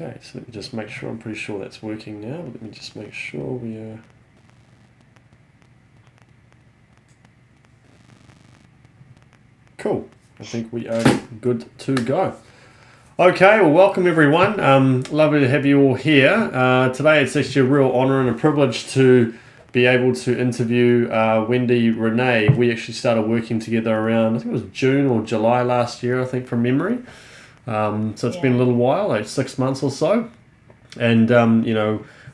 Okay, so let me just make sure. I'm pretty sure that's working now. But let me just make sure we are. Cool. I think we are good to go. Okay, well, welcome everyone. Lovely to have you all here. Today it's actually a real honour and a privilege to be able to interview Wendy Renee. We actually started working together around, I think it was June or July last year, I think, from memory. So it's been a little while, like 6 months or so. And,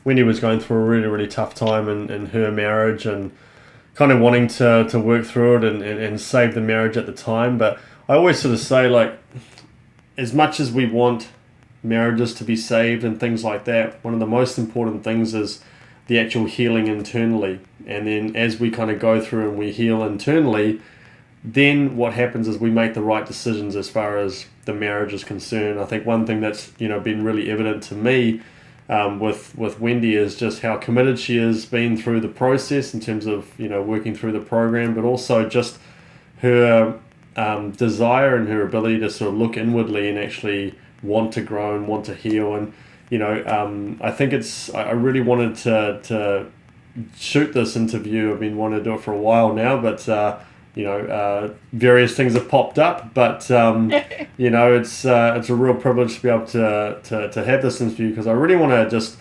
Wendy was going through a really, really tough time in her marriage and kind of wanting to work through it and save the marriage at the time. But I always sort of say, like, as much as we want marriages to be saved and things like that, one of the most important things is the actual healing internally. And then as we kind of go through and we heal internally, then what happens is we make the right decisions as far as the marriage is concerned. I think one thing that's been really evident to me with Wendy is just how committed she has been through the process in terms of working through the program, but also just her desire and her ability to sort of look inwardly and actually want to grow and want to heal. And I think I really wanted to shoot this interview. I've been wanting to do it for a while now, but various things have popped up. But it's a real privilege to be able to have this interview, because I really want to just,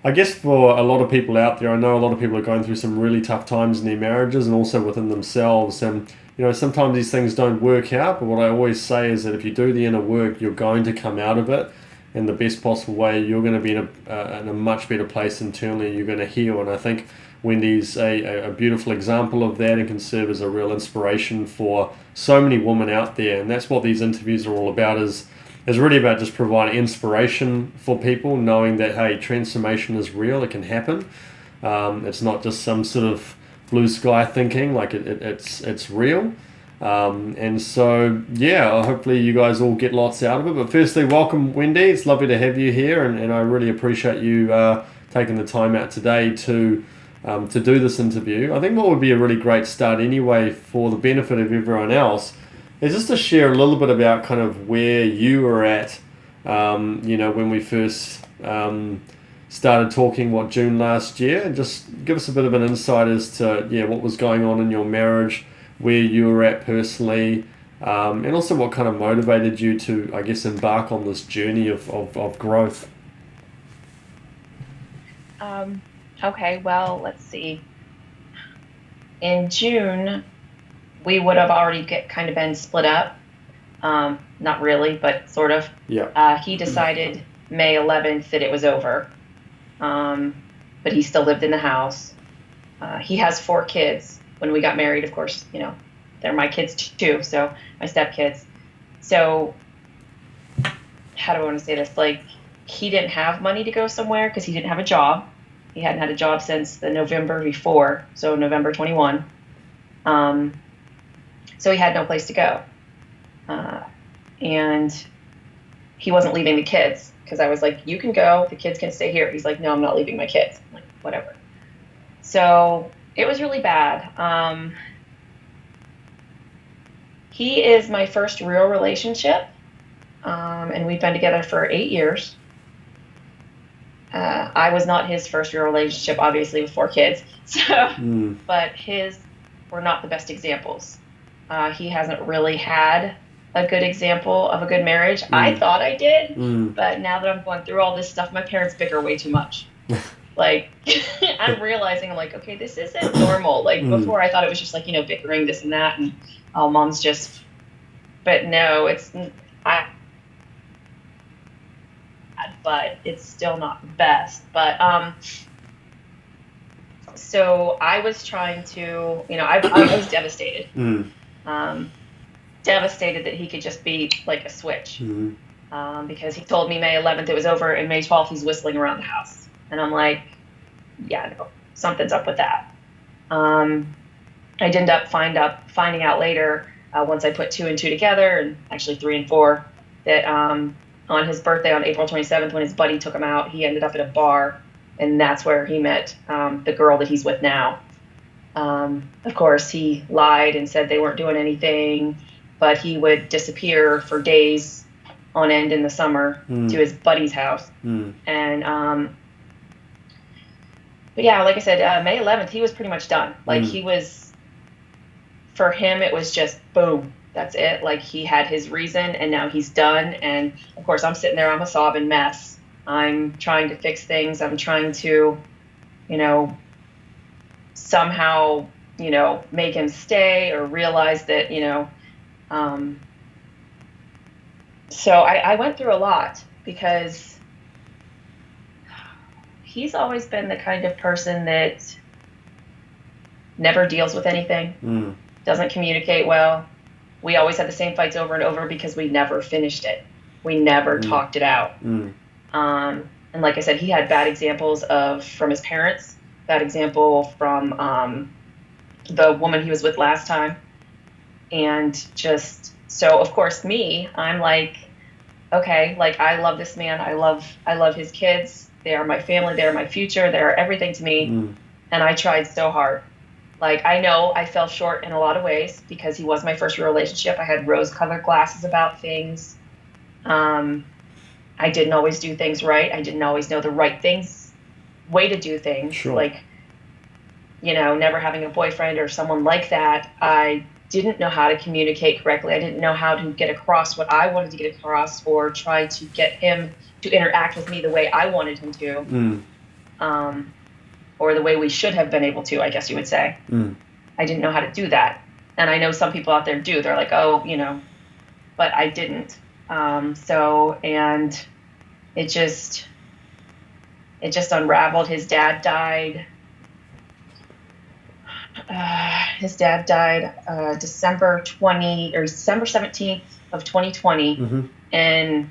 I guess, for a lot of people out there, I know a lot of people are going through some really tough times in their marriages and also within themselves. And sometimes these things don't work out, but what I always say is that if you do the inner work, you're going to come out of it in the best possible way. You're going to be in a much better place internally. You're going to heal. And I think Wendy's a beautiful example of that and can serve as a real inspiration for so many women out there. And that's what these interviews are all about, is really about just providing inspiration for people, knowing that, hey, transformation is real. It can happen. It's not just some sort of blue sky thinking, like it's real. And so, hopefully you guys all get lots out of it. But firstly, welcome, Wendy. It's lovely to have you here, and I really appreciate you taking the time out today to do this interview. I think what would be a really great start anyway, for the benefit of everyone else, is just to share a little bit about kind of where you were at, when we first started talking, June last year, and just give us a bit of an insight as to what was going on in your marriage, where you were at personally, and also what kind of motivated you to, I guess, embark on this journey of growth. Okay, well, let's see. In June, we would have already kind of been split up. Not really, but sort of. Yeah. He decided May 11th that it was over. But he still lived in the house. He has 4 kids. When we got married, of course, they're my kids too, so my stepkids. So how do I want to say this? Like, he didn't have money to go somewhere because he didn't have a job. He hadn't had a job since the November before, so November 21. So he had no place to go. And he wasn't leaving the kids, because I was like, you can go, the kids can stay here. He's like, no, I'm not leaving my kids. I'm like, whatever. So it was really bad. He is my first real relationship, and we've been together for 8 years. I was not his first real relationship, obviously, with 4 kids. So, but his were not the best examples. He hasn't really had a good example of a good marriage. I thought I did, but now that I'm going through all this stuff, my parents bicker way too much. Like, I'm realizing, I'm like, okay, this isn't normal. Like, before I thought it was just like, bickering this and that, and mom's just, but no, but it's still not the best. But so I was trying to, I was devastated. Devastated that he could just be like a switch. Because he told me May 11th it was over, and May 12th he's whistling around the house. And I'm like, yeah, no, something's up with that. I ended up finding out later, once I put 2 and 2 together, and actually 3 and 4, that on his birthday on April 27th, when his buddy took him out, he ended up at a bar, and that's where he met the girl that he's with now. Of course, he lied and said they weren't doing anything, but he would disappear for days on end in the summer to his buddy's house. And, but yeah, like I said, May 11th, he was pretty much done. Like he was, for him, it was just boom, that's it. Like he had his reason and now he's done. And of course I'm sitting there, I'm a sobbing mess. I'm trying to fix things. I'm trying to, somehow, make him stay or realize that, so I went through a lot because he's always been the kind of person that never deals with anything, doesn't communicate well. We always had the same fights over and over because we never finished it. We never talked it out. And like I said, he had bad examples from his parents, bad example from the woman he was with last time. And just, so of course I'm like, okay, like I love this man. I love his kids. They are my family. They are my future. They are everything to me. And I tried so hard. Like, I know I fell short in a lot of ways because he was my first real relationship. I had rose-colored glasses about things. I didn't always do things right. I didn't always know the right way to do things. Sure. Like, never having a boyfriend or someone like that, I didn't know how to communicate correctly. I didn't know how to get across what I wanted to get across or try to get him to interact with me the way I wanted him to. Or the way we should have been able to, I guess you would say. I didn't know how to do that. And I know some people out there do. They're like, oh, but I didn't. And it just unraveled. His dad died. December 17th of 2020. And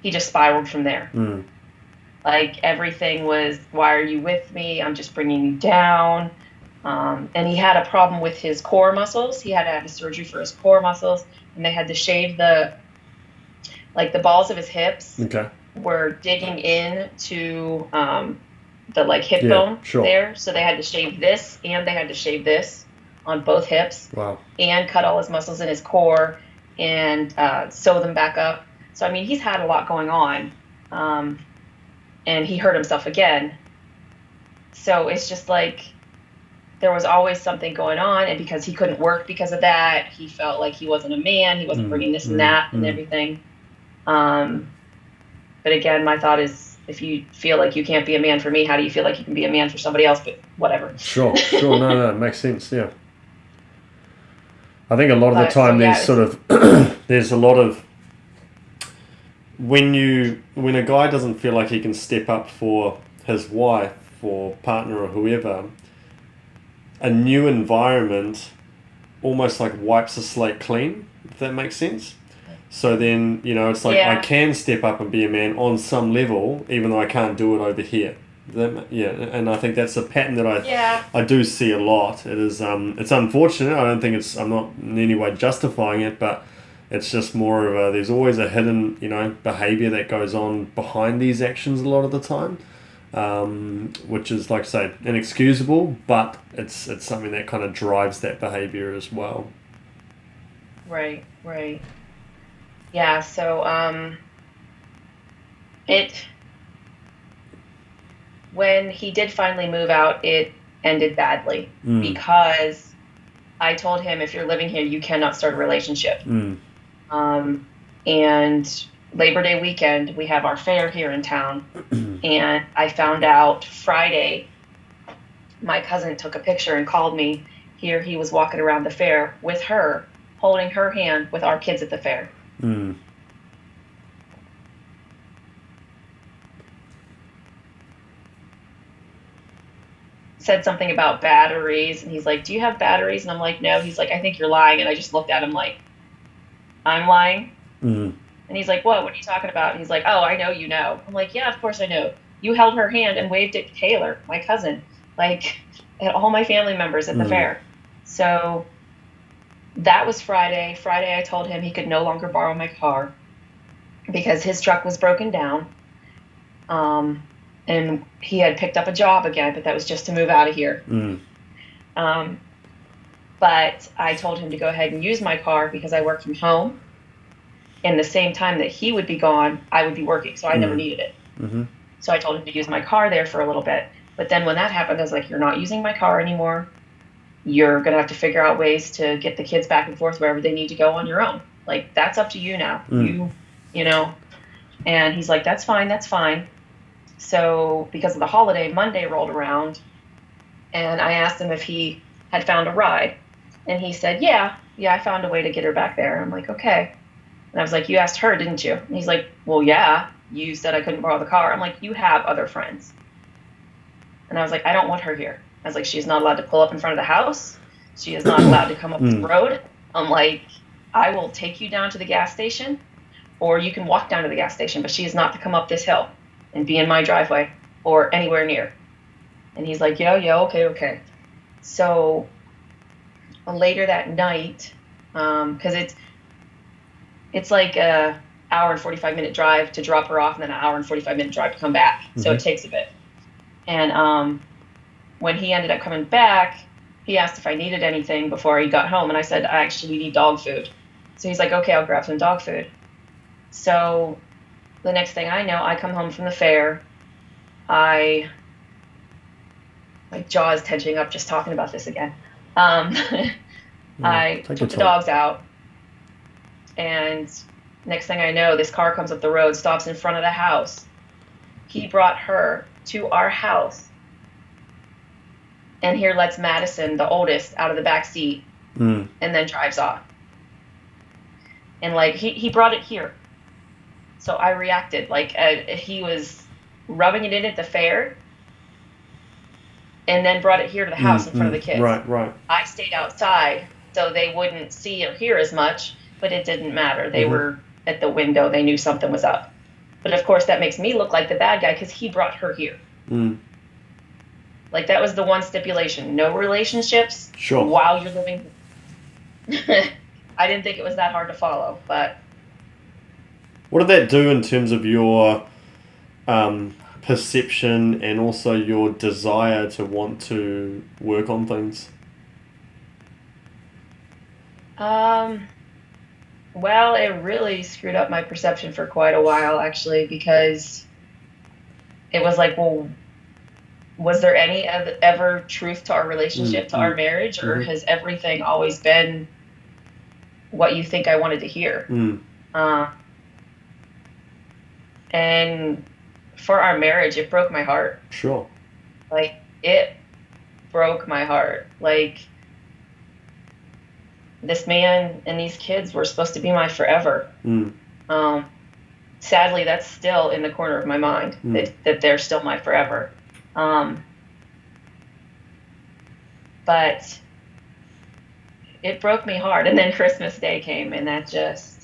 he just spiraled from there. Like everything was, why are you with me? I'm just bringing you down. And he had a problem with his core muscles. He had to have a surgery for his core muscles, and they had to shave the balls of his hips. Were digging in to the hip bone there. So they had to shave this and they had to shave this on both hips. Wow. And cut all his muscles in his core and sew them back up. So, I mean, he's had a lot going on. And he hurt himself again. So it's just like there was always something going on. And because he couldn't work because of that, he felt like he wasn't a man. He wasn't bringing this and that and everything. But again, my thought is, if you feel like you can't be a man for me, how do you feel like you can be a man for somebody else? But whatever. Sure. No, it makes sense. Yeah. I think a lot of the time there's a lot of, when a guy doesn't feel like he can step up for his wife or partner or whoever, a new environment almost like wipes the slate clean, if that makes sense. So then, it's like I can step up and be a man on some level, even though I can't do it over here. And I think that's a pattern that I do see a lot. It is it's unfortunate. I'm not in any way justifying it, but it's just more of there's always a hidden, behavior that goes on behind these actions a lot of the time, which is, like I say, inexcusable, but it's something that kind of drives that behavior as well. Right. Yeah, so when he did finally move out, it ended badly because I told him, if you're living here, you cannot start a relationship. And Labor Day weekend, we have our fair here in town. And I found out Friday, my cousin took a picture and called me. Here he was walking around the fair with her, holding her hand with our kids at the fair. Said something about batteries, and he's like, do you have batteries? And I'm like, no. He's like, I think you're lying. And I just looked at him like, I'm lying? And he's like, what are you talking about? And he's like, oh, I know you know. I'm like, yeah, of course I know. You held her hand and waved at Taylor, my cousin, at all my family members at the fair. So that was Friday. Friday I told him he could no longer borrow my car because his truck was broken down. And he had picked up a job again, but that was just to move out of here. But I told him to go ahead and use my car because I work from home. in the same time that he would be gone, I would be working. So I never needed it. Mm-hmm. So I told him to use my car there for a little bit. But then when that happened, I was like, you're not using my car anymore. You're going to have to figure out ways to get the kids back and forth wherever they need to go on your own. Like, that's up to you now. You know. And he's like, that's fine, that's fine. So because of the holiday, Monday rolled around, and I asked him if he had found a ride. And he said, yeah, I found a way to get her back there. I'm like, okay. And I was like, you asked her, didn't you? And he's like, well, yeah, you said I couldn't borrow the car. I'm like, you have other friends. And I was like, I don't want her here. I was like, she's not allowed to pull up in front of the house. She is not allowed to come up the road. I'm like, I will take you down to the gas station, or you can walk down to the gas station, but she is not to come up this hill and be in my driveway or anywhere near. And he's like, yeah, okay. So later that night, because it's like a hour and 45-minute drive to drop her off, and then an hour and 45-minute drive to come back. So it takes a bit. And when he ended up coming back, he asked if I needed anything before he got home, and I said, I actually need dog food. So he's like, okay, I'll grab some dog food. So the next thing I know, I come home from the fair. My jaw is tensioning up just talking about this again. I took the dogs out, and next thing I know, this car comes up the road, stops in front of the house. He brought her to our house, and here lets Madison, the oldest, out of the back seat, and then drives off. And like he brought it here. So I reacted like he was rubbing it in at the fair, and then brought it here to the house in front of the kids. Right. I stayed outside so they wouldn't see or hear as much, but it didn't matter. They were at the window. They knew something was up. But of course, that makes me look like the bad guy because he brought her here. Like, that was the one stipulation. No relationships while you're living. I didn't think it was that hard to follow, but... What did that do in terms of your perception and also your desire to want to work on things? Well, it really screwed up my perception for quite a while, actually, because it was like, well, was there any ever truth to our relationship, to our marriage, or has everything always been what you think I wanted to hear? And for our marriage, it broke my heart. Sure. Like, it broke my heart. Like, this man and these kids were supposed to be my forever. Sadly, that's still in the corner of my mind, that they're still my forever. But it broke me hard. And then Christmas Day came, and that just...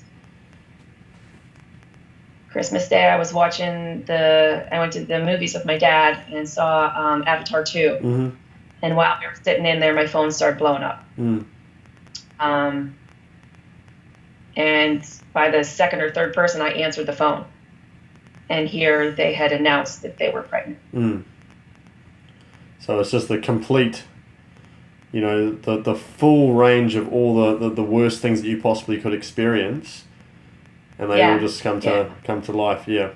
Christmas Day, I was watching I went to the movies with my dad and saw Avatar 2. And while we were sitting in there, my phone started blowing up. And by the second or third person, I answered the phone. And here they had announced that they were pregnant. So it's just the complete, the full range of all the worst things that you possibly could experience. And they all just come to life. Yeah,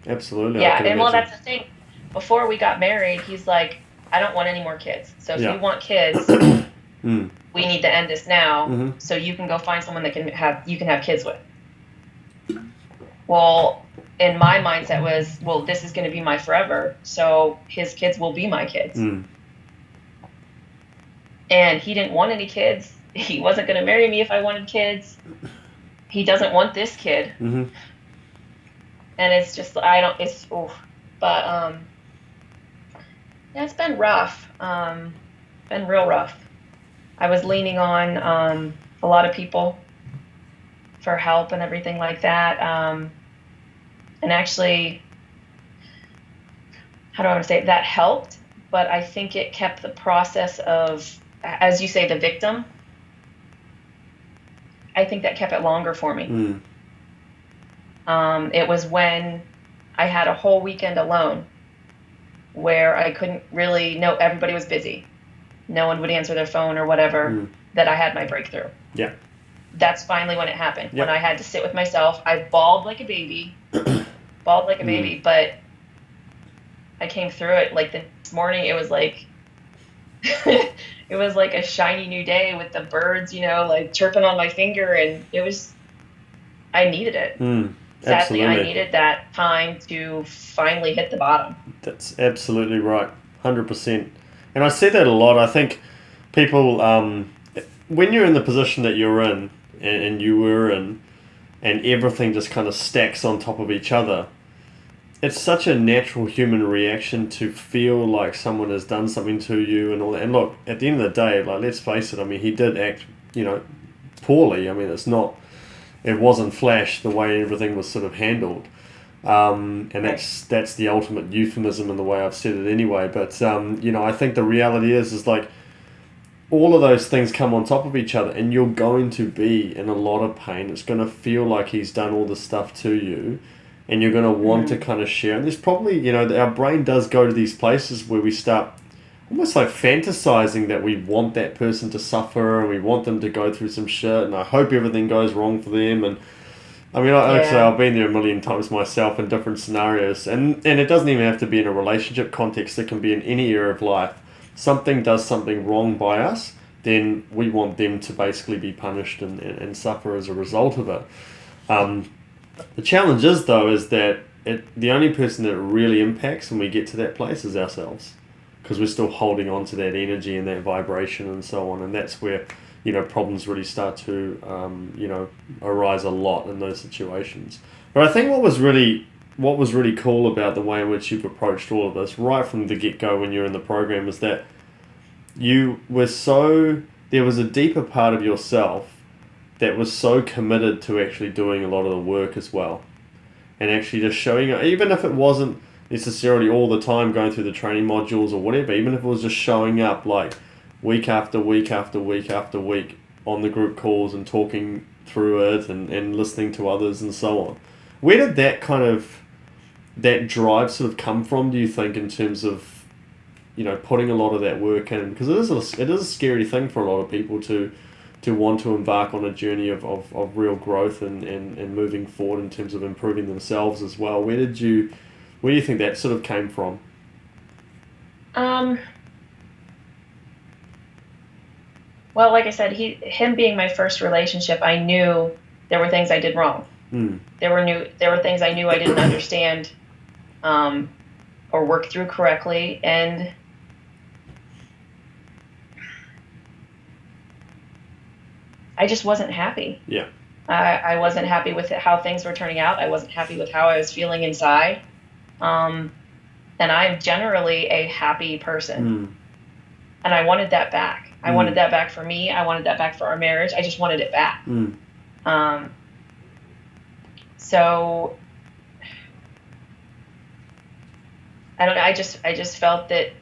absolutely. Yeah, and well, that's the thing. Before we got married, he's like, I don't want any more kids. So if you want kids, we need to end this now, so you can go find someone that you can have kids with. Well, in my mindset was, well, this is going to be my forever, so his kids will be my kids. And he didn't want any kids. He wasn't going to marry me if I wanted kids. He doesn't want this kid. And it's just, but it's been rough. Been real rough. I was leaning on a lot of people for help and everything like that. And actually, how do I want to say it? That helped, but I think it kept the process of, as you say, the victim. I think that kept it longer for me. It was when I had a whole weekend alone where I couldn't really know, everybody was busy. No one would answer their phone or whatever, that I had my breakthrough. Yeah. that's finally when it happened. Yep. When I had to sit with myself, I bawled like a baby, but I came through it. Like the next morning, it was like, it was like a shiny new day with the birds, like chirping on my finger. And I needed it. Sadly, I Absolutely. needed that time to finally hit the bottom. That's absolutely right. 100%. And I see that a lot. I think people, when you're in the position that you're in and you were in, and everything just kind of stacks on top of each other, it's such a natural human reaction to feel like someone has done something to you and all that. And look, at the end of the day, like, let's face it, I mean, he did act, poorly. I mean, it wasn't flash the way everything was sort of handled. And that's the ultimate euphemism in the way I've said it anyway. But, I think the reality is like, all of those things come on top of each other and you're going to be in a lot of pain. It's going to feel like he's done all this stuff to you and you're going to want to kind of share. And there's probably, our brain does go to these places where we start almost like fantasizing that we want that person to suffer and we want them to go through some shit and I hope everything goes wrong for them. And I mean, actually, I've been there a million times myself in different scenarios. And it doesn't even have to be in a relationship context. It can be in any area of life. Something does something wrong by us, then we want them to basically be punished and suffer as a result of it. The challenge is, though, is that the only person that it really impacts when we get to that place is ourselves, because we're still holding on to that energy and that vibration and so on, and that's where problems really start to arise a lot in those situations. But I think what was really cool about the way in which you've approached all of this right from the get-go when you're in the program is that there was a deeper part of yourself that was so committed to actually doing a lot of the work as well. And actually just showing up, even if it wasn't necessarily all the time going through the training modules or whatever, even if it was just showing up like week after week after week after week on the group calls and talking through it and listening to others and so on. Where did that drive sort of come from, do you think, in terms of putting a lot of that work in? Because it is a scary thing for a lot of people to want to embark on a journey of real growth and moving forward in terms of improving themselves as well. Where do you think that sort of came from? Well, like I said, him being my first relationship, I knew there were things I did wrong. There were things I knew I didn't understand or work through correctly, and I just wasn't happy. Yeah. I wasn't happy with how things were turning out. I wasn't happy with how I was feeling inside. And I'm generally a happy person. And I wanted that back. I wanted that back for me. I wanted that back for our marriage. I just wanted it back. So I don't know. I just felt that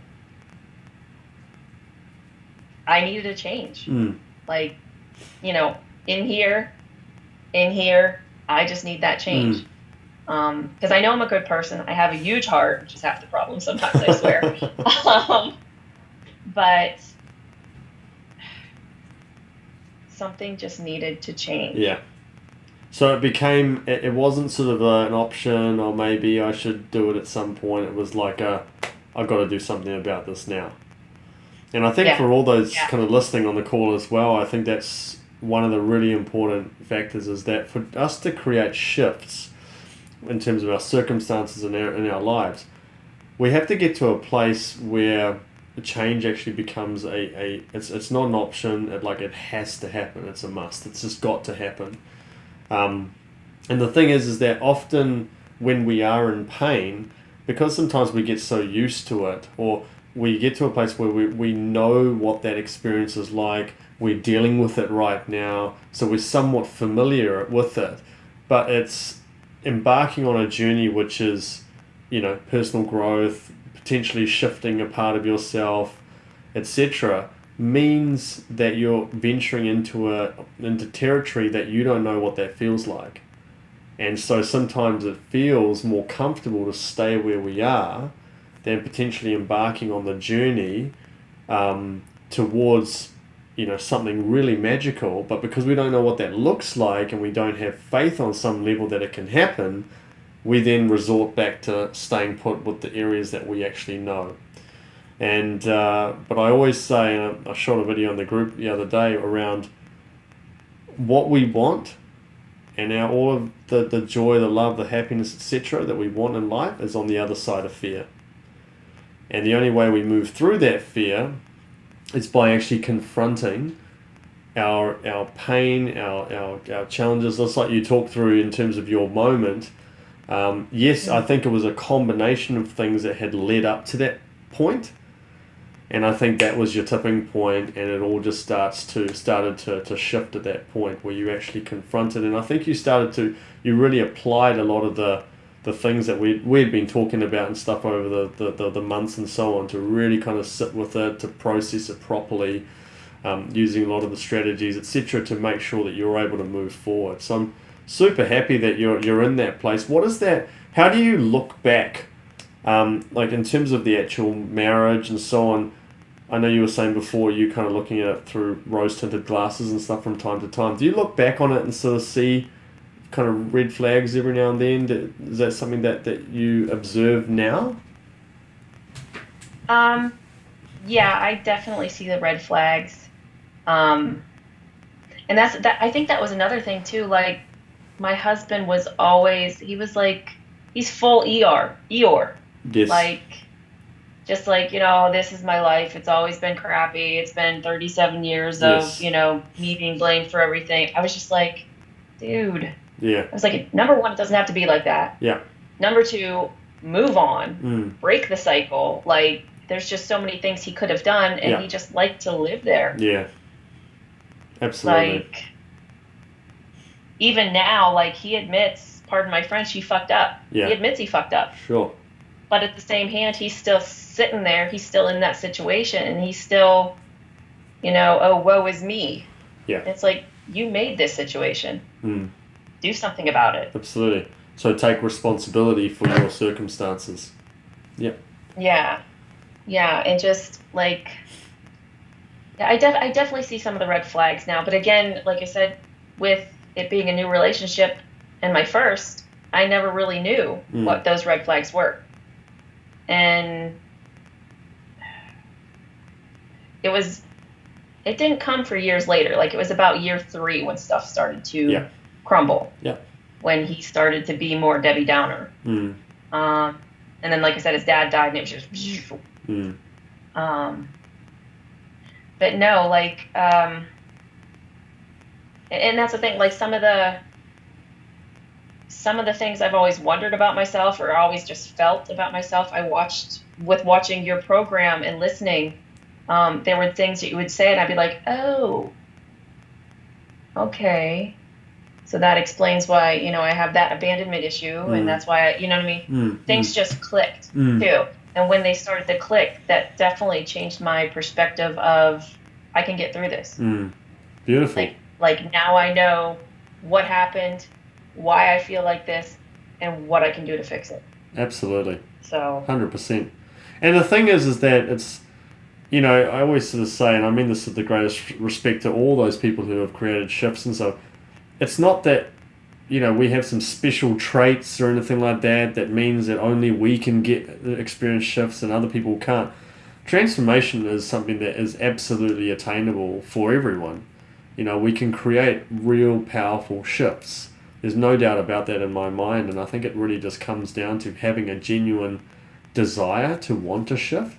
I needed a change. Like, in here, I just need that change. Because I know I'm a good person. I have a huge heart, which is half the problem sometimes, I swear. But something just needed to change. Yeah. So it wasn't sort of an option or maybe I should do it at some point. It was like I've got to do something about this now. And I think for all those kind of listening on the call as well, I think that's one of the really important factors is that for us to create shifts in terms of our circumstances in our lives, we have to get to a place where the change actually becomes it's not an option. It has to happen. It's a must. It's just got to happen. And the thing is that often when we are in pain, because sometimes we get so used to it, or we get to a place where we know what that experience is like, we're dealing with it right now, so we're somewhat familiar with it, but it's embarking on a journey which is, personal growth, potentially shifting a part of yourself, etc., means that you're venturing into territory that you don't know what that feels like. And so sometimes it feels more comfortable to stay where we are than potentially embarking on the journey towards, something really magical, but because we don't know what that looks like and we don't have faith on some level that it can happen, we then resort back to staying put with the areas that we actually know. And but I always say, and I shot a video in the group the other day around what we want, and all of the joy, the love, the happiness, etc. that we want in life is on the other side of fear. And the only way we move through that fear is by actually confronting our pain, our challenges. Just like you talked through in terms of your moment. Yes, I think it was a combination of things that had led up to that point. And I think that was your tipping point, and it all just started to shift at that point where you actually confronted. And I think you really applied a lot of the things that we'd been talking about and stuff over the months and so on, to really kind of sit with it, to process it properly, using a lot of the strategies, etc., to make sure that you're able to move forward. So I'm super happy that you're in that place. What is that? How do you look back, like in terms of the actual marriage and so on? I know you were saying before you kind of looking at it through rose-tinted glasses and stuff from time to time. Do you look back on it and sort of see kind of red flags every now and then? Is that something that you observe now? Yeah, I definitely see the red flags. And I think that was another thing too. Like, my husband was always, he's full Eeyore. Yes. Like, just like, this is my life. It's always been crappy. It's been 37 years Yes. of, me being blamed for everything. I was just like, dude. Yeah. I was like, number one, it doesn't have to be like that. Yeah. Number two, move on. Break the cycle. Like, there's just so many things he could have done, and he just liked to live there. Yeah. Absolutely. Like, even now, like, he admits, pardon my French, he fucked up. Yeah. He admits he fucked up. Sure. But at the same hand, he's still sitting there. He's still in that situation, and he's still, oh, woe is me. Yeah. It's like, you made this situation. Do something about it. Absolutely. So take responsibility for your circumstances. Yep. Yeah. Yeah, and just, like, I definitely see some of the red flags now. But again, like I said, with it being a new relationship and my first, I never really knew what those red flags were. And it didn't come for years later. Like, it was about year 3 when stuff started to crumble. Yeah. When he started to be more Debbie Downer. And then, like I said, his dad died, and it was just... but no, like, and that's the thing, like, some of the things I've always wondered about myself, or always just felt about myself, watching your program and listening, there were things that you would say, and I'd be like, oh, okay. So that explains why, I have that abandonment issue, and that's why, you know what I mean? Things just clicked, too. And when they started to click, that definitely changed my perspective of, I can get through this. Beautiful. Like now I know what happened, why I feel like this, and what I can do to fix it. Absolutely. So 100%. And the thing is that it's, I always sort of say, and I mean this with the greatest respect to all those people who have created shifts and so, it's not that, we have some special traits or anything like that means that only we can experience shifts and other people can't. Transformation is something that is absolutely attainable for everyone. We can create real powerful shifts. There's no doubt about that in my mind, and I think it really just comes down to having a genuine desire to want to shift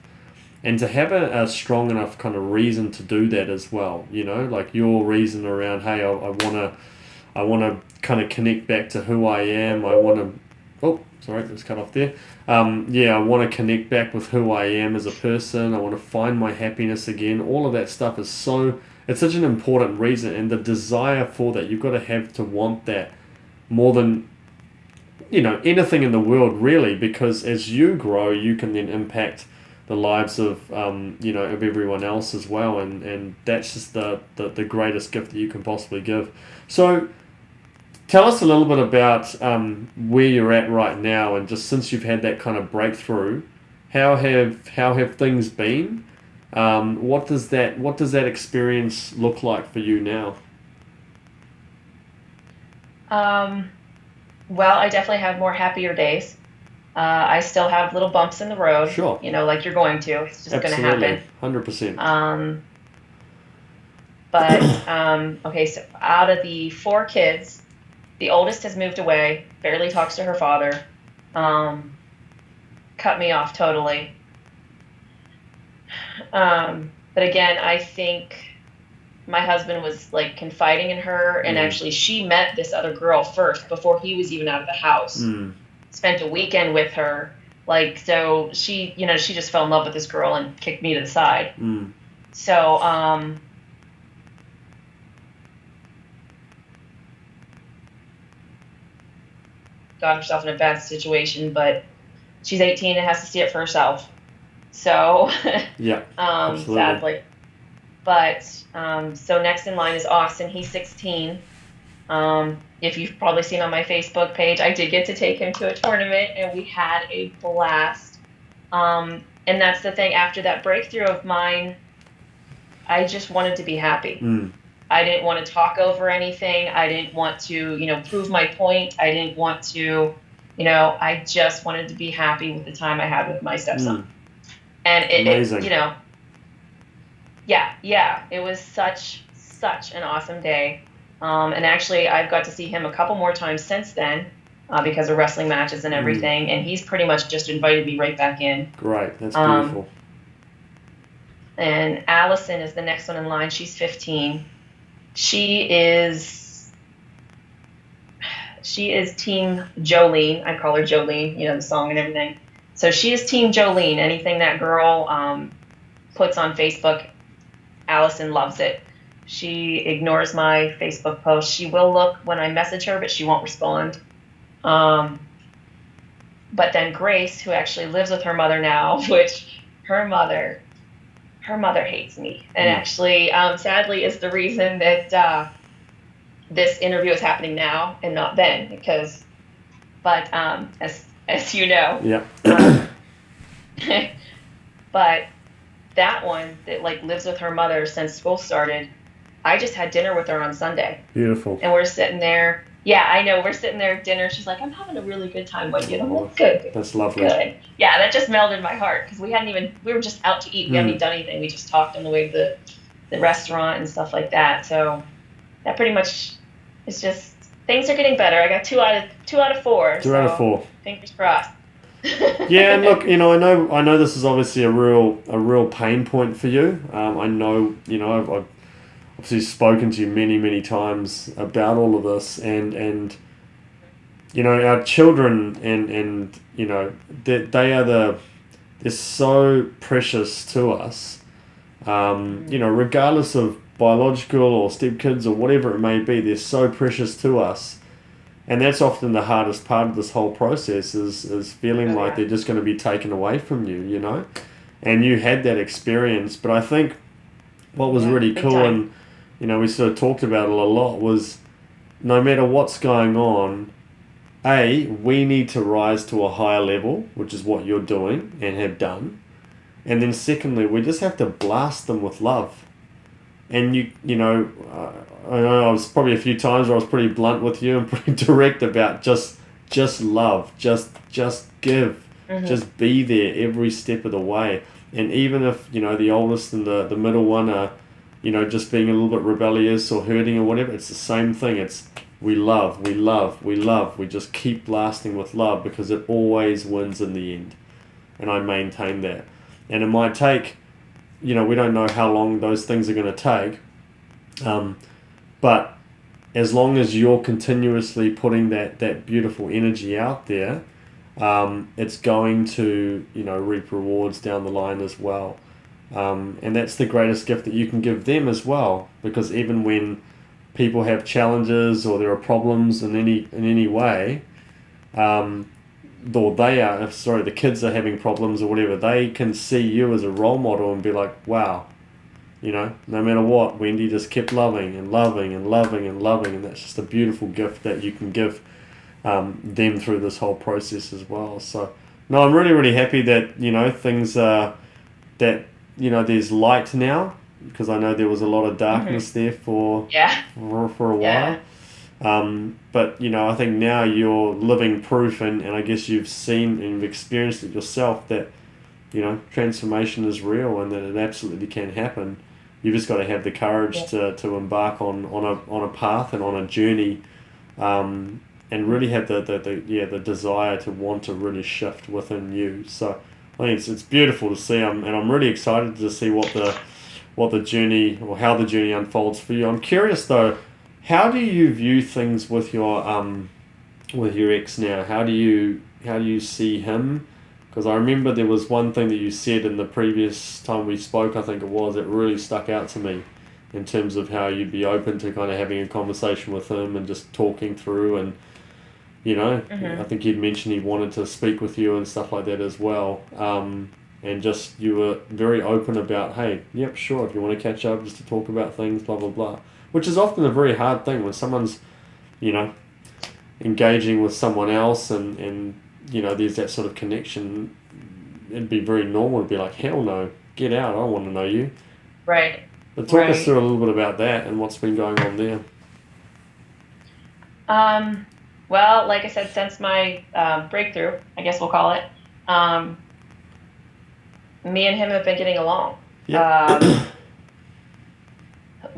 and to have a strong enough kind of reason to do that as well. Like your reason around, hey, I want to kind of connect back to who I am. I want to... Oh, sorry, it's cut off there. I want to connect back with who I am as a person. I want to find my happiness again. All of that stuff is it's such an important reason. And the desire for that, you've got to have to want that more than, anything in the world, really. Because as you grow, you can then impact the lives of, of everyone else as well. And that's just the greatest gift that you can possibly give. So... tell us a little bit about where you're at right now, and just since you've had that kind of breakthrough, how have things been? What does that experience look like for you now? Well, I definitely have more happier days. I still have little bumps in the road, Sure. like you're going to. It's just going to Absolutely. happen. 100%. Okay, so out of the 4 kids, the oldest has moved away, barely talks to her father, cut me off totally. But again, I think my husband was like confiding in her, and actually she met this other girl first before he was even out of the house. Spent a weekend with her, like, so she just fell in love with this girl and kicked me to the side. So got herself in a bad situation, but she's 18 and has to see it for herself. So Yeah. Absolutely. sadly. But so next in line is Austin. He's 16. If you've probably seen on my Facebook page, I did get to take him to a tournament, and we had a blast. And that's the thing. After that breakthrough of mine, I just wanted to be happy. I didn't want to talk over anything. I didn't want to, prove my point. I didn't want to, I just wanted to be happy with the time I had with my stepson. And Amazing. yeah, it was such an awesome day. And actually, I've got to see him a couple more times since then because of wrestling matches and everything. And he's pretty much just invited me right back in. Great. That's beautiful. And Allison is the next one in line. She's 15. She is Team Jolene. I call her Jolene, the song and everything. So she is Team Jolene. Anything that girl puts on Facebook, Allison loves it. She ignores my Facebook posts. She will look when I message her, but she won't respond. But then Grace, who actually lives with her mother now, which her mother hates me. And actually, sadly, is the reason that this interview is happening now and not then. But as you know, yeah. But that one that like lives with her mother since school started, I just had dinner with her on Sunday. Beautiful. And we're sitting there. Yeah, I know. We're sitting there at dinner. She's like, I'm having a really good time with you. And I'm like, good. That's lovely. Good. Yeah, that just melted my heart because we were just out to eat. We hadn't even done anything. We just talked on the way to the restaurant and stuff like that. So that pretty much is just, things are getting better. I got 2 out of 4. 2 out of 4. Fingers crossed. Yeah, and look, I know this is obviously a real pain point for you. I know, I've obviously spoken to you many, many times about all of this, and our children and they're so precious to us. Regardless of biological or stepkids or whatever it may be, they're so precious to us. And that's often the hardest part of this whole process is feeling like they're just going to be taken away from you, And you had that experience. But I think what was really cool, and, we sort of talked about it a lot, was no matter what's going on, we need to rise to a higher level, which is what you're doing and have done. And then secondly, we just have to blast them with love. And I know I was probably a few times where I was pretty blunt with you and pretty direct about just love, just give, just be there every step of the way. And even if the oldest and the middle one are just being a little bit rebellious or hurting or whatever, it's the same thing. It's we love. We just keep blasting with love because it always wins in the end. And I maintain that. And it might take, we don't know how long those things are going to take. But as long as you're continuously putting that beautiful energy out there, it's going to, reap rewards down the line as well. And that's the greatest gift that you can give them as well. Because even when people have challenges or there are problems in any way, or the kids are having problems or whatever, they can see you as a role model and be like, wow, no matter what, Wendy just kept loving and loving and loving and loving, and that's just a beautiful gift that you can give them through this whole process as well. So, no, I'm really, really happy that, things that there's light now, because I know there was a lot of darkness there for Yeah. for a while. But I think now you're living proof, and I guess you've seen and you've experienced it yourself that transformation is real and that it absolutely can happen. You've just got to have the courage to embark on a path and on a journey, and really have the desire to want to really shift within you. So I think it's beautiful to see, and I'm really excited to see what the journey, or how the journey unfolds for you. I'm curious though, how do you view things with your ex now? How do you see him? Because I remember there was one thing that you said in the previous time we spoke, I think it was, it really stuck out to me in terms of how you'd be open to kind of having a conversation with him and just talking through, and I think you'd mentioned he wanted to speak with you and stuff like that as well. And just you were very open about, hey, yep, sure, if you want to catch up just to talk about things, blah, blah, blah. Which is often a very hard thing when someone's, engaging with someone else and there's that sort of connection. It'd be very normal to be like, hell no, get out, I don't want to know you. Right. But talk us through a little bit about that and what's been going on there. Well, like I said, since my breakthrough, I guess we'll call it, me and him have been getting along. Yep.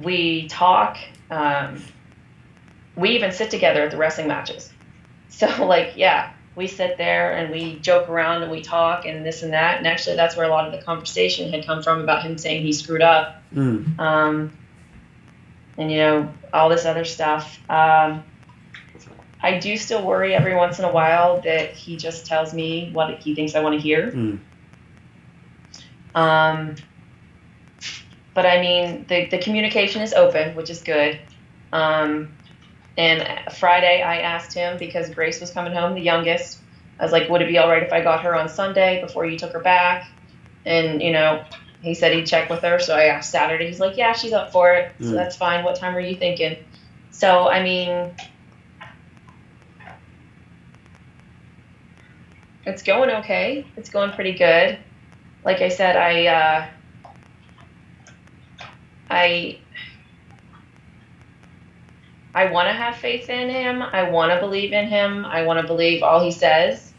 We talk. We even sit together at the wrestling matches. So, we sit there and we joke around and we talk and this and that. And actually, that's where a lot of the conversation had come from, about him saying he screwed up. And, all this other stuff. I do still worry every once in a while that he just tells me what he thinks I want to hear. But I mean, the communication is open, which is good. And Friday I asked him, because Grace was coming home, the youngest. I was like, would it be all right if I got her on Sunday before you took her back? And, he said he'd check with her. So I asked Saturday. He's like, yeah, she's up for it. So that's fine. What time are you thinking? So, I mean, it's going okay. It's going pretty good. Like I said, I want to have faith in him. I want to believe in him. I want to believe all he says,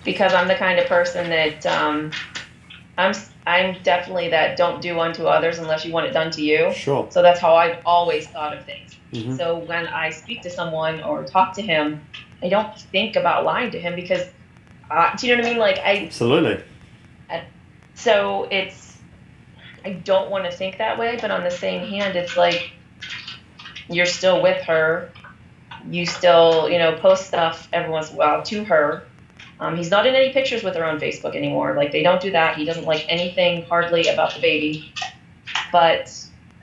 because I'm the kind of person that I'm definitely that don't do unto others unless you want it done to you. Sure. So that's how I've always thought of things. Mm-hmm. So when I speak to someone or talk to him, I don't think about lying to him, because do you know what I mean? Absolutely. So I don't want to think that way, but on the same hand, it's like, you're still with her. You still, post stuff every once in a while to her. He's not in any pictures with her on Facebook anymore. They don't do that. He doesn't like anything hardly about the baby, but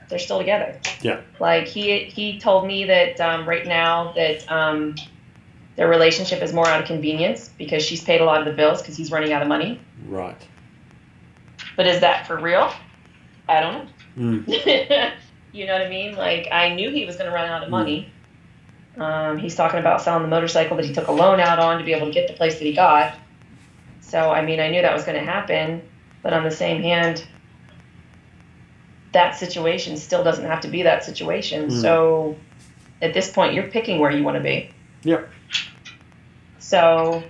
they're still together. Yeah. He told me that right now that their relationship is more out of convenience, because she's paid a lot of the bills because he's running out of money. Right. But is that for real? I don't know. You know what I mean? I knew he was going to run out of money. He's talking about selling the motorcycle that he took a loan out on to be able to get the place that he got. So, I mean, I knew that was going to happen. But on the same hand, that situation still doesn't have to be that situation. So, at this point, you're picking where you want to be. Yep. So,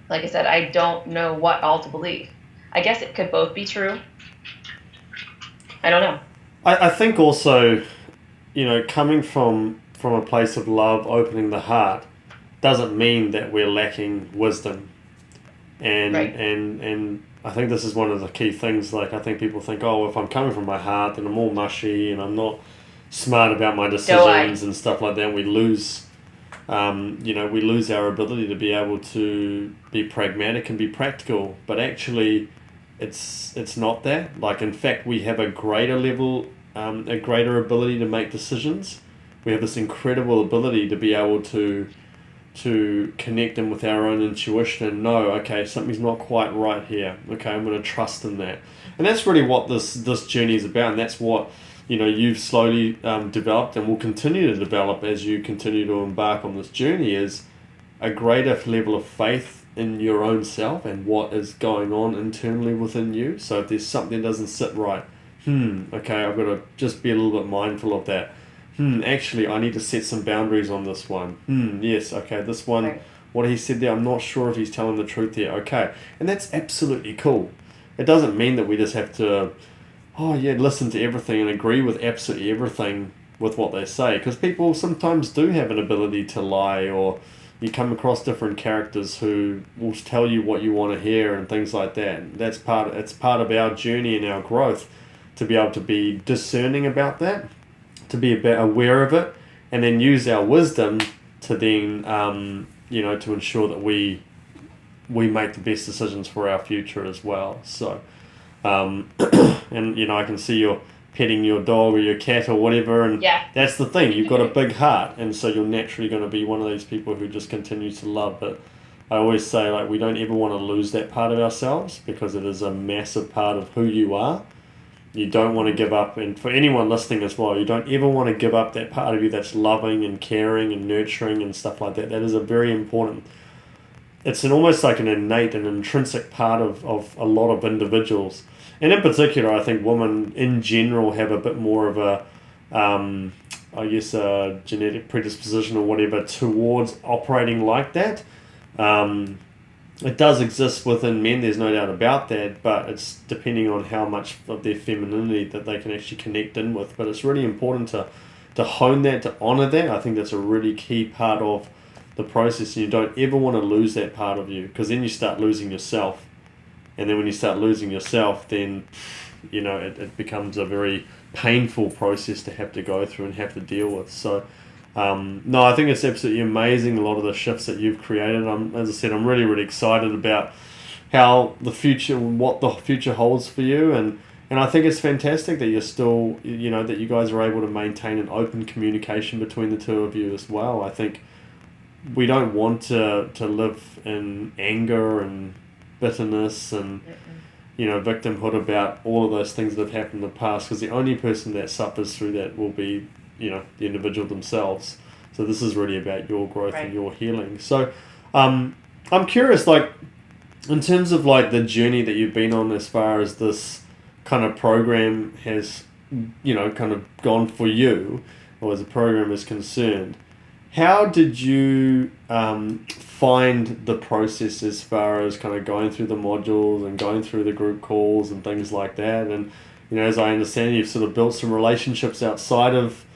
like I said, I don't know what all to believe. I guess it could both be true. I don't know. I think also, coming from a place of love, opening the heart, doesn't mean that we're lacking wisdom. And and I think this is one of the key things. I think people think, oh, if I'm coming from my heart, then I'm all mushy and I'm not smart about my decisions and stuff like that. We lose, we lose our ability to be able to be pragmatic and be practical. But actually, it's not that. In fact, we have a greater level, a greater ability to make decisions. We have this incredible ability to be able to connect in with our own intuition and know, okay, something's not quite right here. Okay, I'm going to trust in that. And that's really what this journey is about, and that's what you've slowly developed and will continue to develop as you continue to embark on this journey, is a greater level of faith in your own self and what is going on internally within you. So if there's something that doesn't sit right, okay, I've got to just be a little bit mindful of that. Actually, I need to set some boundaries on this one. Yes, okay, this one, Right. what he said there, I'm not sure if he's telling the truth there. Okay, and that's absolutely cool. It doesn't mean that we just have to, oh yeah, listen to everything and agree with absolutely everything with what they say, because people sometimes do have an ability to lie, or you come across different characters who will tell you what you want to hear and things like that. It's part of our journey and our growth to be able to be discerning about that, to be a bit aware of it, and then use our wisdom to then to ensure that we make the best decisions for our future as well. So and I can see you're petting your dog or your cat or whatever, and Yeah. that's the thing, you've got a big heart, and so you're naturally going to be one of these people who just continues to love. But I always say, like, we don't ever want to lose that part of ourselves, because it is a massive part of who you are. You don't want to give up, and for anyone listening as well, you don't ever want to give up that part of you that's loving and caring and nurturing and stuff like that. That is a very important, it's almost like an innate and intrinsic part of a lot of individuals. And in particular, I think women in general have a bit more of a, a genetic predisposition or whatever towards operating like that. It does exist within men, there's no doubt about that, but it's depending on how much of their femininity that they can actually connect in with. But it's really important to hone that, to honour that. I think that's a really key part of the process, and you don't ever want to lose that part of you, because then you start losing yourself. And then when you start losing yourself, then it becomes a very painful process to have to go through and have to deal with. So no, I think it's absolutely amazing, a lot of the shifts that you've created. As I said, I'm really, really excited about how the future, what the future holds for you, and I think it's fantastic that you're still, that you guys are able to maintain an open communication between the two of you as well. I think we don't want to live in anger and bitterness and victimhood about all of those things that have happened in the past, because the only person that suffers through that will be the individual themselves. So this is really about your growth and your healing. So I'm curious, like, in terms of like the journey that you've been on as far as this kind of program has kind of gone for you, or as the program is concerned, how did you find the process as far as kind of going through the modules and going through the group calls and things like that? And as I understand, you've sort of built some relationships outside of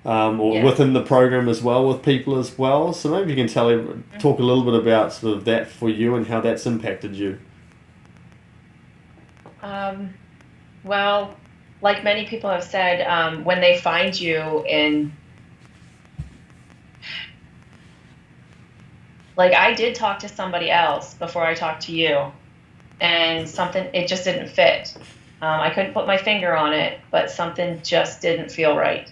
within the program as well, with people as well. So maybe you can talk a little bit about sort of that for you and how that's impacted you. Well, like many people have said, when they find you in, like, I did talk to somebody else before I talked to you, and it just didn't fit. I couldn't put my finger on it, but something just didn't feel right.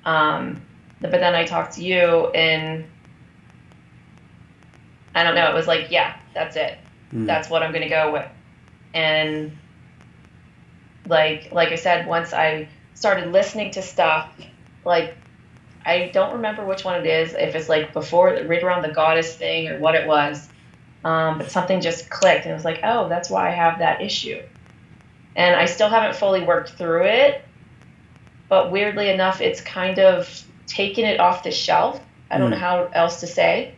But then I talked to you, and I don't know, it was like, yeah, that's it. That's what I'm going to go with. And like I said, once I started listening to stuff, like, I don't remember which one it is, if it's like before, right around the goddess thing or what it was, but something just clicked, and it was like, oh, that's why I have that issue. And I still haven't fully worked through it, but weirdly enough, it's kind of taken it off the shelf. I don't know how else to say.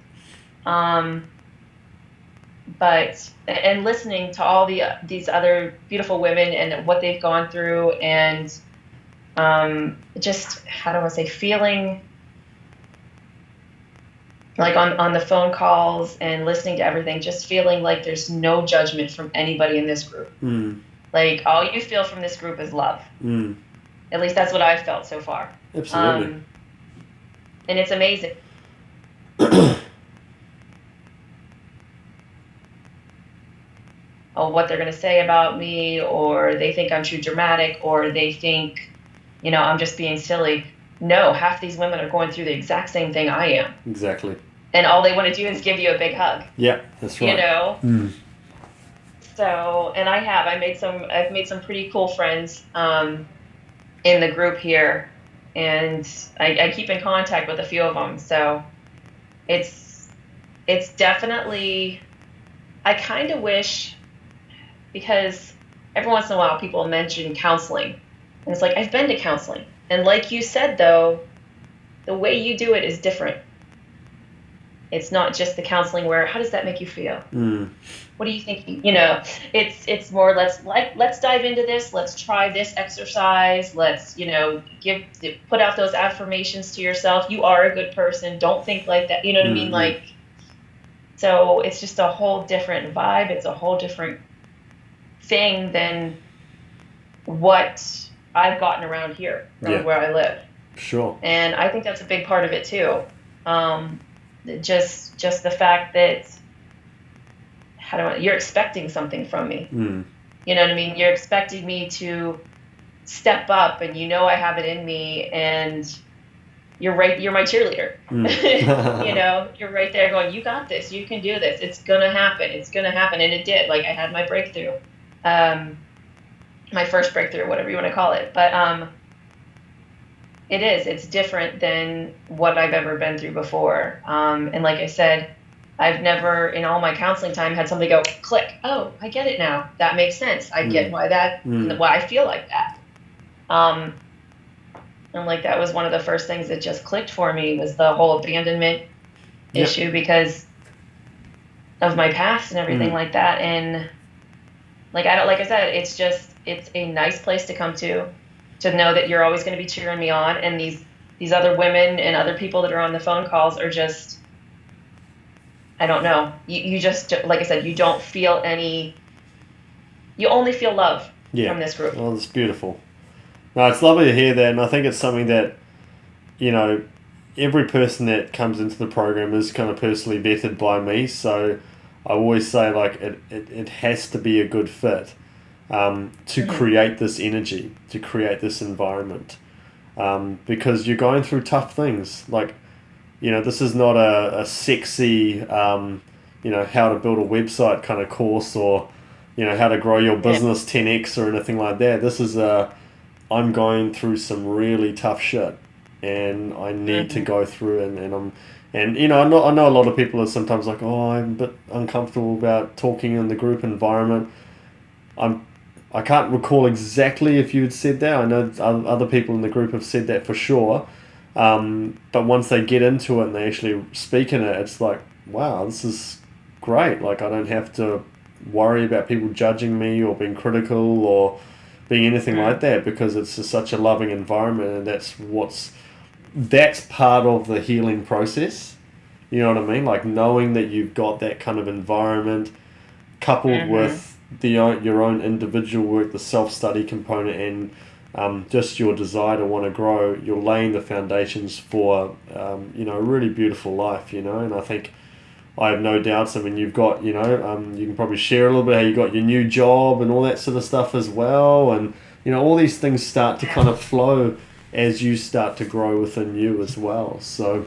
But listening to all these other beautiful women and what they've gone through, and just, how do I say, feeling like on the phone calls and listening to everything, just feeling like there's no judgment from anybody in this group. Like, all you feel from this group is love. At least that's what I've felt so far. Absolutely. And it's amazing. What they're going to say about me, or they think I'm too dramatic, or they think, I'm just being silly. No, half these women are going through the exact same thing I am. Exactly. And all they want to do is give you a big hug. Yeah, that's right. So, and I've made some pretty cool friends in the group here, and I keep in contact with a few of them. So it's definitely I kind of wish, because every once in a while people mention counseling. And it's like, I've been to counseling. And like you said, though, the way you do it is different. It's not just the counseling where, how does that make you feel? What do you think? It's more, let's dive into this. Let's try this exercise. Let's, put out those affirmations to yourself. You are a good person. Don't think like that. You know what I mean? Like, so it's just a whole different vibe. It's a whole different thing than what I've gotten around here, where I live. Sure. And I think that's a big part of it too. Just the fact that you're expecting something from me. You know what I mean? You're expecting me to step up, and I have it in me, and you're right. You're my cheerleader. You're right there going, you got this. You can do this. It's going to happen. It's going to happen. And it did. Like, I had my breakthrough, my first breakthrough, whatever you want to call it. But it's different than what I've ever been through before. And like I said, I've never, in all my counseling time, had somebody go, click, oh, I get it now. That makes sense. I get why why I feel like that. And like, that was one of the first things that just clicked for me, was the whole abandonment issue, because of my past and everything like that. And like I said, it's a nice place to come to know that you're always going to be cheering me on. And these other women and other people that are on the phone calls are just, I don't know. You just, like I said, you don't feel you only feel love from this group. Well, it's beautiful. No, it's lovely to hear that. And I think it's something that, every person that comes into the program is kind of personally vetted by me. So I always say, like, it has to be a good fit to create this energy, to create this environment. Because you're going through tough things. Like, this is not a sexy, how to build a website kind of course, or, how to grow your business 10x or anything like that. This is I'm going through some really tough shit, and I need to go through it, I know a lot of people are sometimes like, oh, I'm a bit uncomfortable about talking in the group environment. I can't recall exactly if you had said that. I know other people in the group have said that for sure. But once they get into it and they actually speak in it, it's like, wow, this is great. Like, I don't have to worry about people judging me or being critical or being anything like that, because it's just such a loving environment, and that's part of the healing process. You know what I mean? Like, knowing that you've got that kind of environment coupled with your own individual work, the self-study component, and just your desire to want to grow, you're laying the foundations for, a really beautiful life, and I think I have no doubts. I mean, you've got, you can probably share a little bit how you got your new job and all that sort of stuff as well. And, all these things start to kind of flow as you start to grow within you as well. So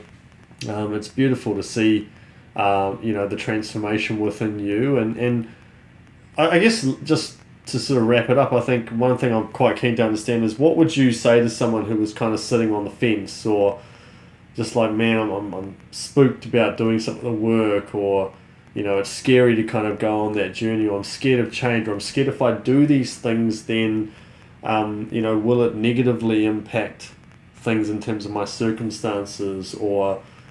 it's beautiful to see, the transformation within you. And I guess just to sort of wrap it up, I think one thing I'm quite keen to understand is, what would you say to someone who was kind of sitting on the fence, or just like, man, I'm spooked about doing some of the work, or, it's scary to kind of go on that journey, or I'm scared of change, or I'm scared if I do these things, then, will it negatively impact things in terms of my circumstances,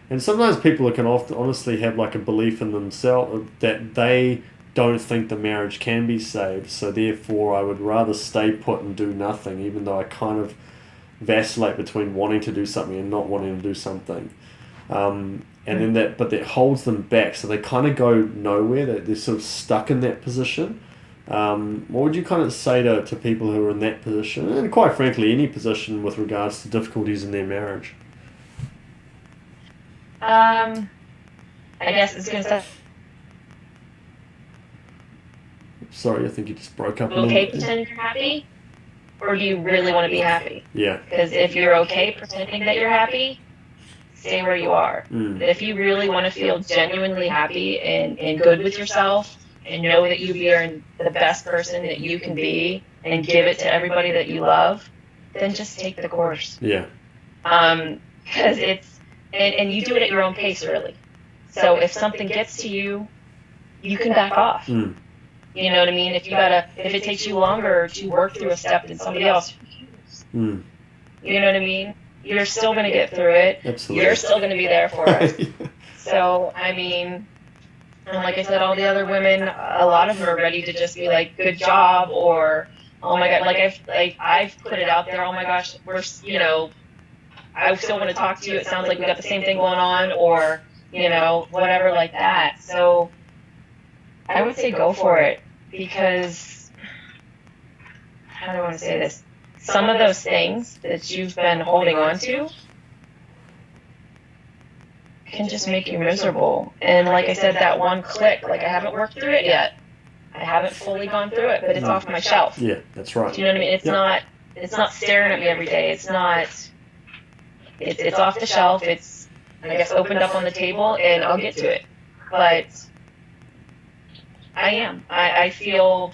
and sometimes people can often honestly have like a belief in themselves that they don't think the marriage can be saved, so therefore I would rather stay put and do nothing, even though I kind of vacillate between wanting to do something and not wanting to do something, then that holds them back, so they kind of go nowhere. They're sort of stuck in that position. What would you kind of say to people who are in that position, and quite frankly any position with regards to difficulties in their marriage? I guess it's going to say, sorry, I think you just broke up a okay little. pretending you're happy, or do you really want to be happy? Yeah. Because if you're okay pretending that you're happy, stay where you are. If you really want to feel genuinely happy and good with yourself, and know that you are the best person that you can be, and give it to everybody that you love, then just take the course. Yeah. Because and you do it at your own pace, really. So if something gets to you, you can back off. Mm. You know what I mean? If it takes you longer to work through a step than somebody else, Mm. you know what I mean? You're still going to get through it. Absolutely. You're still going to be there for us. So, I mean, and like I said, all the other women, a lot of them are ready to just be like, good job, or, oh my God, I've put it out there, oh my gosh, I still want to talk to you. It sounds like we got the same thing going on, or, whatever like that. So I would say go for it, because, how do I want to say this? Some of those things that you've been holding on to can just make you miserable. And like I said, that one click, like I haven't worked through it yet. I haven't fully gone through it, but it's off my shelf. Yeah, that's right. Do you know what I mean? It's not staring at me every day. It's off the shelf. It's, I guess, opened up on the table, and I'll get to it. But I feel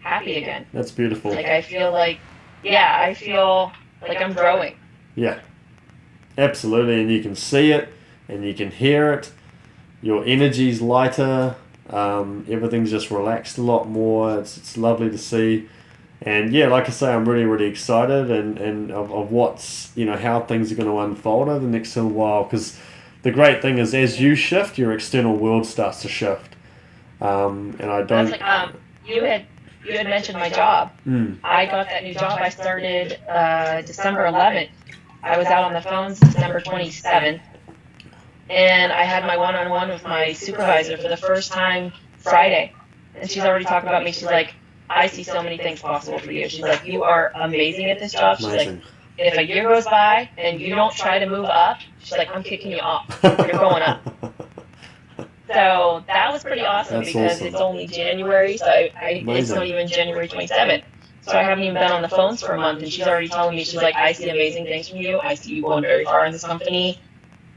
happy again. That's beautiful. Like I feel like I'm growing. Yeah, absolutely. And you can see it, and you can hear it. Your energy's lighter. Everything's just relaxed a lot more. It's lovely to see. And yeah, like I say, I'm really, really excited and of what's, how things are going to unfold over the next little while. Because the great thing is, as you shift, your external world starts to shift. And I don't... That's like, you had mentioned my job. I got that new job. I started December 11th. I was out on the phones December 27th. And I had my one-on-one with my supervisor for the first time Friday. And she's already talking about me. She's like, I see so many things possible for you. She's like, you are amazing at this job. She's like, if a year goes by and you don't try to move up, she's like, I'm kicking you off. You're going up. So that was pretty awesome. That's because awesome. It's only January, so it's not even January 27th. So I haven't even been on the phones for a month, and she's already telling me, she's like, I see amazing things from you. I see you going very far in this company.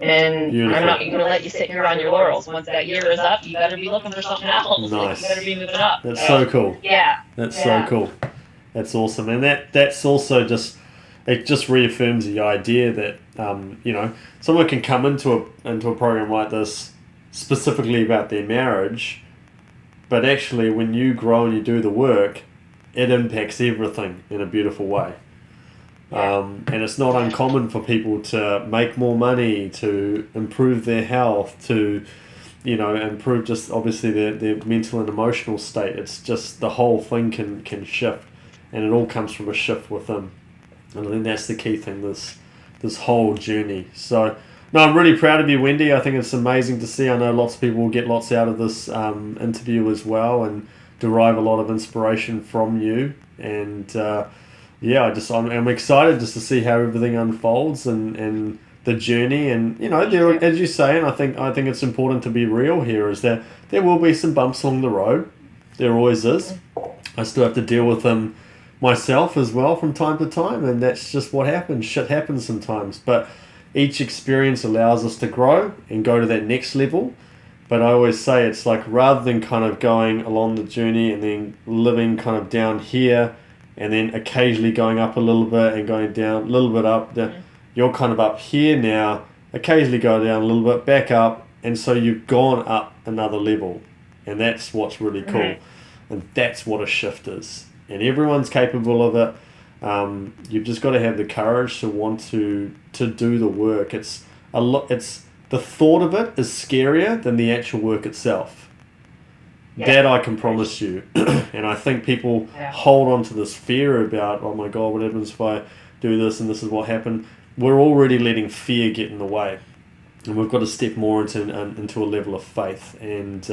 And beautiful. I'm not going to let you sit here on your laurels. Once that year is up, you better be looking for something else. Nice. You better be moving up. That's so cool. Yeah. That's so cool. That's awesome. And that's also just, it just reaffirms the idea that, someone can come into a program like this specifically about their marriage, but actually when you grow and you do the work, it impacts everything in a beautiful way. And it's not uncommon for people to make more money, to improve their health, to, improve just obviously their mental and emotional state. It's just the whole thing can shift, and it all comes from a shift within. And I think that's the key thing, this whole journey. So, no, I'm really proud of you, Wendy. I think it's amazing to see. I know lots of people will get lots out of this interview as well, and derive a lot of inspiration from you. And I'm excited just to see how everything unfolds and the journey. And as you say, and I think it's important to be real here, is that there will be some bumps along the road. There always is. I still have to deal with them myself as well from time to time, and that's just what happens. Shit happens sometimes, but each experience allows us to grow and go to that next level. But I always say, it's like, rather than kind of going along the journey and then living kind of down here and then occasionally going up a little bit and going down a little bit up, you're kind of up here now, occasionally go down a little bit, back up, and so you've gone up another level. And that's what's really cool. And that's what a shift is. And everyone's capable of it. You've just got to have the courage to want to do the work. It's the thought of it is scarier than the actual work itself. That I can promise you. And I think people hold on to this fear about, oh my God, what happens if I do this and this is what happened? We're already letting fear get in the way. And we've got to step more into a level of faith. And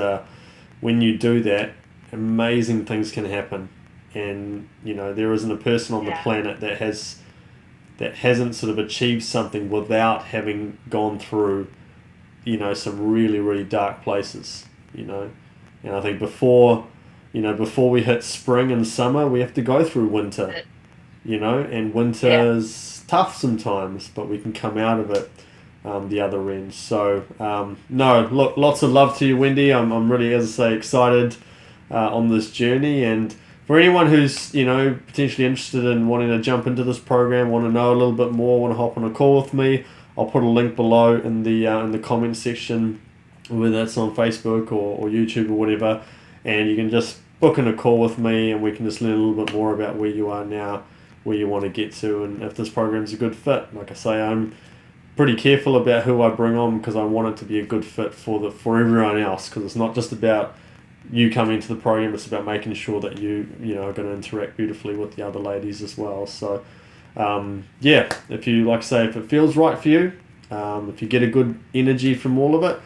when you do that, amazing things can happen. And, there isn't a person on the planet that hasn't sort of achieved something without having gone through, some really, really dark places, And I think before we hit spring and summer, we have to go through winter, and winter's tough sometimes, but we can come out of it the other end. So, look, lots of love to you, Wendy. I'm really, as I say, excited on this journey. And for anyone who's, potentially interested in wanting to jump into this program, want to know a little bit more, want to hop on a call with me, I'll put a link below in the comment section whether that's on Facebook or YouTube or whatever, and you can just book in a call with me and we can just learn a little bit more about where you are now, where you want to get to, and if this program's a good fit. Like I say, I'm pretty careful about who I bring on because I want it to be a good fit for everyone else, because it's not just about you coming to the program, it's about making sure that you are going to interact beautifully with the other ladies as well. So if you, like I say, if it feels right for you, if you get a good energy from all of it,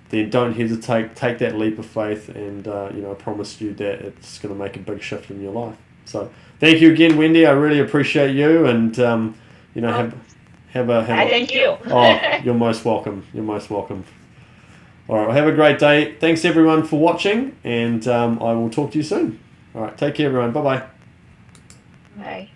then don't hesitate, take that leap of faith, and I promise you that it's going to make a big shift in your life. So thank you again, Wendy. I really appreciate you, and have a thank you. Oh, you're most welcome. You're most welcome. All right, well, have a great day. Thanks everyone for watching, and I will talk to you soon. All right, take care, everyone. Bye-bye. Bye.